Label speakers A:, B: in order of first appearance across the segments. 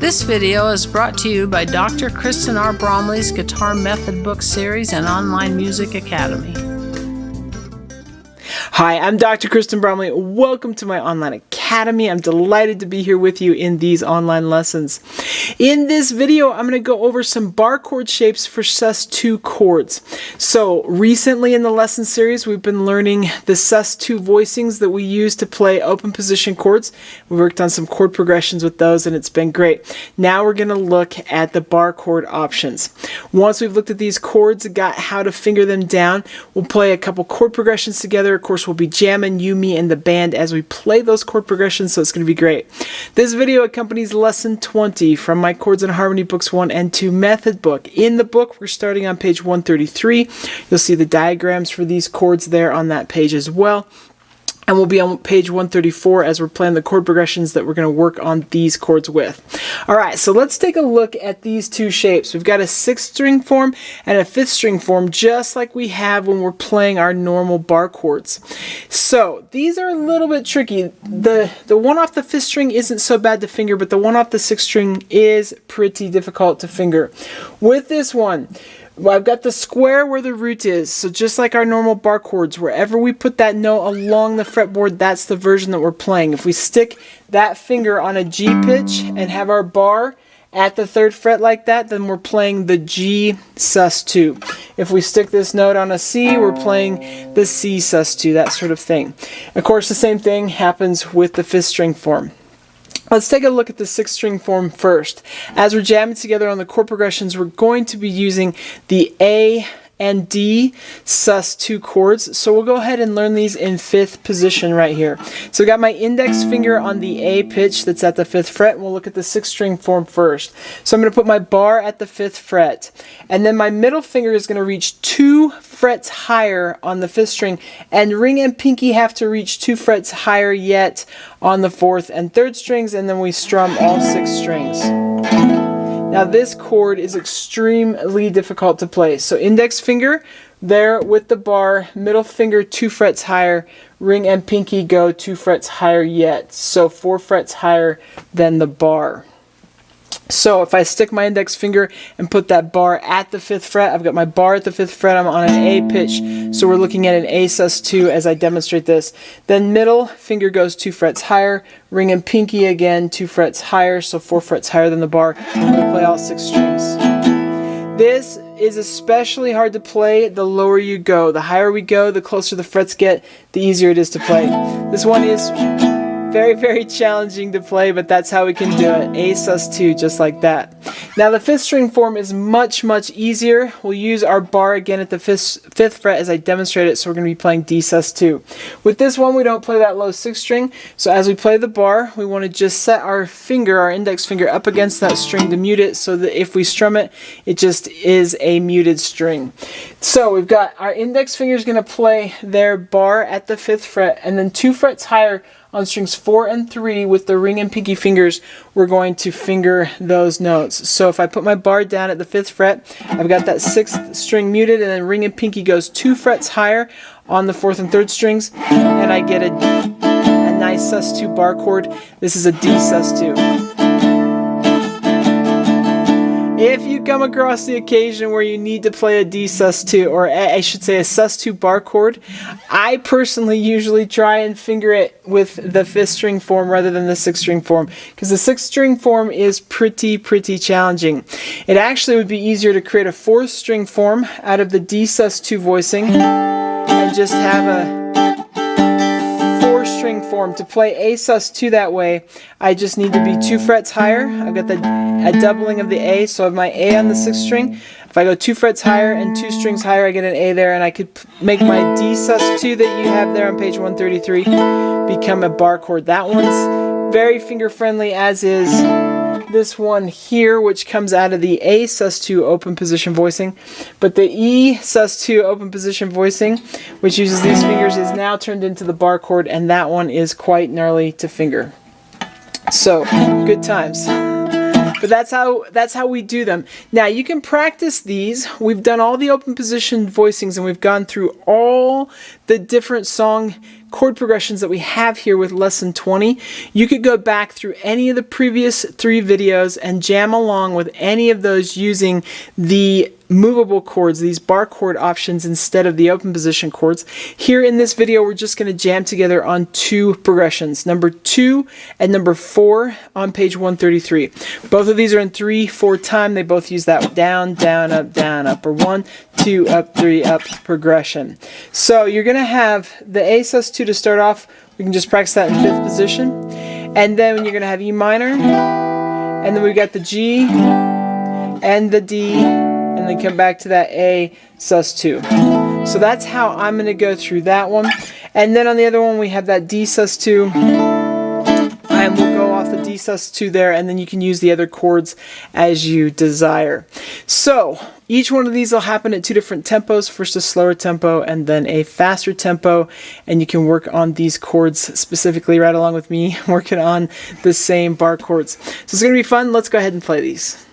A: This video is brought to you by Dr. Kristen R. Bromley's Guitar Method Book Series and Online Music Academy.
B: Hi, I'm Dr. Kristen Bromley. Welcome to my online academy. I'm delighted to be here with you in these online lessons. In this video, I'm going to go over some bar chord shapes for sus2 chords. So recently in the lesson series, we've been learning the sus2 voicings that we use to play open position chords. We worked on some chord progressions with those and it's been great. Now we're going to look at the bar chord options. Once we've looked at these chords and got how to finger them down, we'll play a couple chord progressions together. Of course, we'll be jamming you, me, and the band as we play those chord progressions, so it's going to be great. This video accompanies lesson 20 from my Chords and Harmony Books 1 and 2 method book. In the book, we're starting on page 133. You'll see the diagrams for these chords there on that page as well. And we'll be on page 134 as we're playing the chord progressions that we're going to work on these chords with. Alright, so let's take a look at these two shapes. We've got a 6th string form and a 5th string form, just like we have when we're playing our normal bar chords. So these are a little bit tricky. The one off the 5th string isn't so bad to finger, but the one off the 6th string is pretty difficult to finger. With this one, well, I've got the square where the root is, so just like our normal bar chords, wherever we put that note along the fretboard, that's the version that we're playing. If we stick that finger on a G pitch and have our bar at the 3rd fret like that, then we're playing the G sus2. If we stick this note on a C, we're playing the C sus2, that sort of thing. Of course, the same thing happens with the 5th string form. Let's take a look at the 6th string form first. As we're jamming together on the chord progressions, we're going to be using the A and D sus2 chords. So we'll go ahead and learn these in 5th position right here. So I've got my index finger on the A pitch that's at the 5th fret, and we'll look at the 6th string form first. So I'm going to put my bar at the 5th fret, and then my middle finger is going to reach 2 frets higher on the 5th string, and ring and pinky have to reach 2 frets higher yet on the 4th and 3rd strings, and then we strum all 6 strings. Now this chord is extremely difficult to play. So index finger there with the bar, middle finger 2 frets higher, ring and pinky go 2 frets higher yet. So 4 frets higher than the bar. So if I stick my index finger and put that bar at the 5th fret, I've got my bar at the 5th fret, I'm on an A pitch, so we're looking at an A sus2 as I demonstrate this. Then middle finger goes 2 frets higher, ring and pinky again 2 frets higher, so 4 frets higher than the bar. I'm going to play all 6 strings. This is especially hard to play the lower you go. The higher we go, the closer the frets get, the easier it is to play. This one is very, very challenging to play, but that's how we can do it. A sus2, just like that. Now the 5th string form is much, much easier. We'll use our bar again at the 5th fret as I demonstrate it, so we're going to be playing D sus2. With this one, we don't play that low 6th string, so as we play the bar, we want to just set our finger, our index finger, up against that string to mute it, so that if we strum it, it just is a muted string. So we've got our index finger is going to play their bar at the 5th fret, and then 2 frets higher on strings 4 and 3 with the ring and pinky fingers, we're going to finger those notes. So if I put my bar down at the 5th fret, I've got that 6th string muted, and then ring and pinky goes 2 frets higher on the 4th and 3rd strings, and I get a nice sus2 bar chord. This is a D sus2. If you come across the occasion where you need to play a D sus2, or I should say a sus2 bar chord, I personally usually try and finger it with the 5th string form rather than the 6th string form, because the 6th string form is pretty challenging. It actually would be easier to create a 4th string form out of the D sus2 voicing and just have a 4-string form. To play A sus2 that way, I just need to be 2 frets higher. I've got a doubling of the A, so I have my A on the 6th string. If I go 2 frets higher and 2 strings higher, I get an A there, and I could make my D sus2 that you have there on page 133 become a bar chord. That one's very finger friendly, as is this one here, which comes out of the A sus2 open position voicing. But the E sus2 open position voicing, which uses these fingers, is now turned into the bar chord, and that one is quite gnarly to finger. So, good times. But that's how we do them. Now you can practice these. We've done all the open position voicings and we've gone through all the different song chord progressions that we have here with lesson 20. You could go back through any of the previous 3 videos and jam along with any of those using the movable chords, these bar chord options instead of the open position chords. Here in this video, we're just going to jam together on 2 progressions, number 2 and number 4 on page 133. Both of these are in 3/4 time. They both use that down, down, up, or 1, 2, up, 3, up progression. So you're going to have the A sus2 to start off. We can just practice that in 5th position. And then you're going to have E minor, and then we've got the G and the D, and then come back to that A sus2. So that's how I'm going to go through that one. And then on the other one we have that D sus2, and we'll go off the D sus2 there, and then you can use the other chords as you desire. So each one of these will happen at 2 different tempos, first a slower tempo and then a faster tempo, and you can work on these chords specifically right along with me working on the same bar chords. So it's going to be fun. Let's go ahead and play these.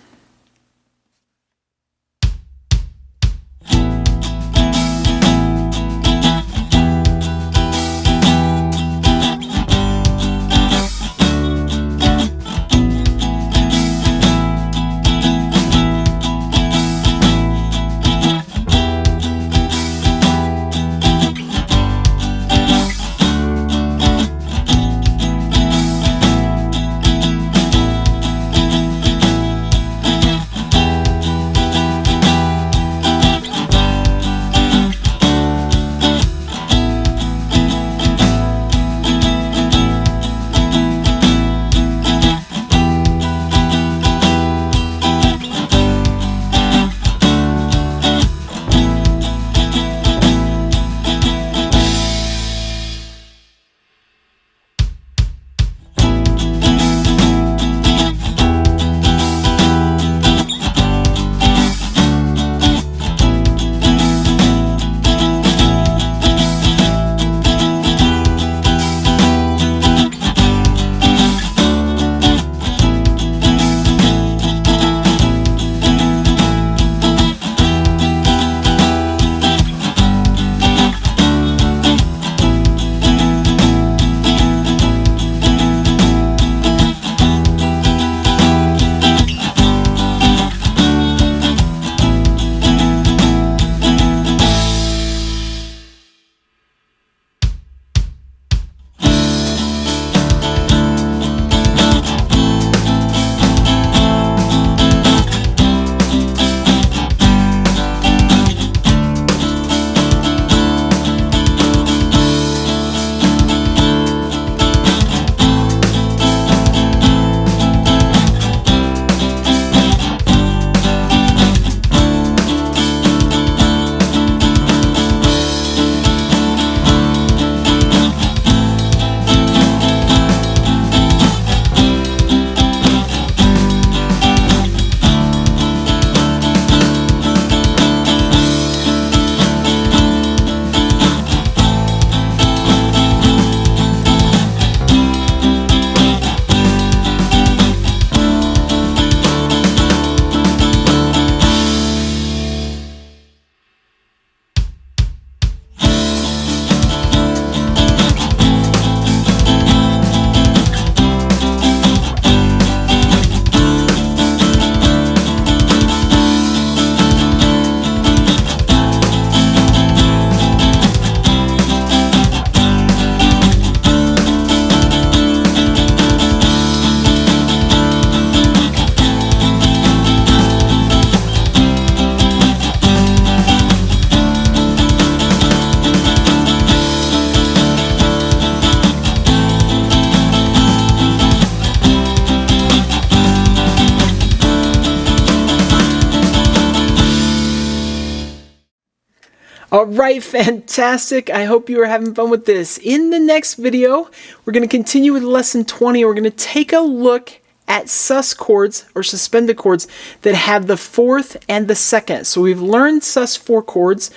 B: All right, fantastic. I hope you are having fun with this. In the next video, we're going to continue with lesson 20. We're going to take a look at sus chords or suspended chords that have the fourth and the second. So we've learned sus4 chords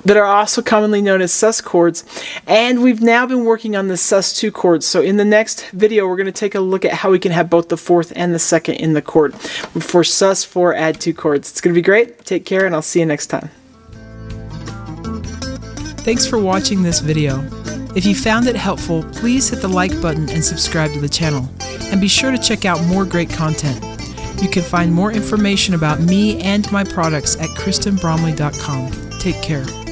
B: that are also commonly known as sus chords, and we've now been working on the sus2 chords. So in the next video, we're going to take a look at how we can have both the fourth and the second in the chord. For sus4, add 2 chords. It's going to be great. Take care, and I'll see you next time. Thanks for watching this video. If you found it helpful, please hit the like button and subscribe to the channel. And be sure to check out more great content. You can find more information about me and my products at KristenBromley.com. Take care.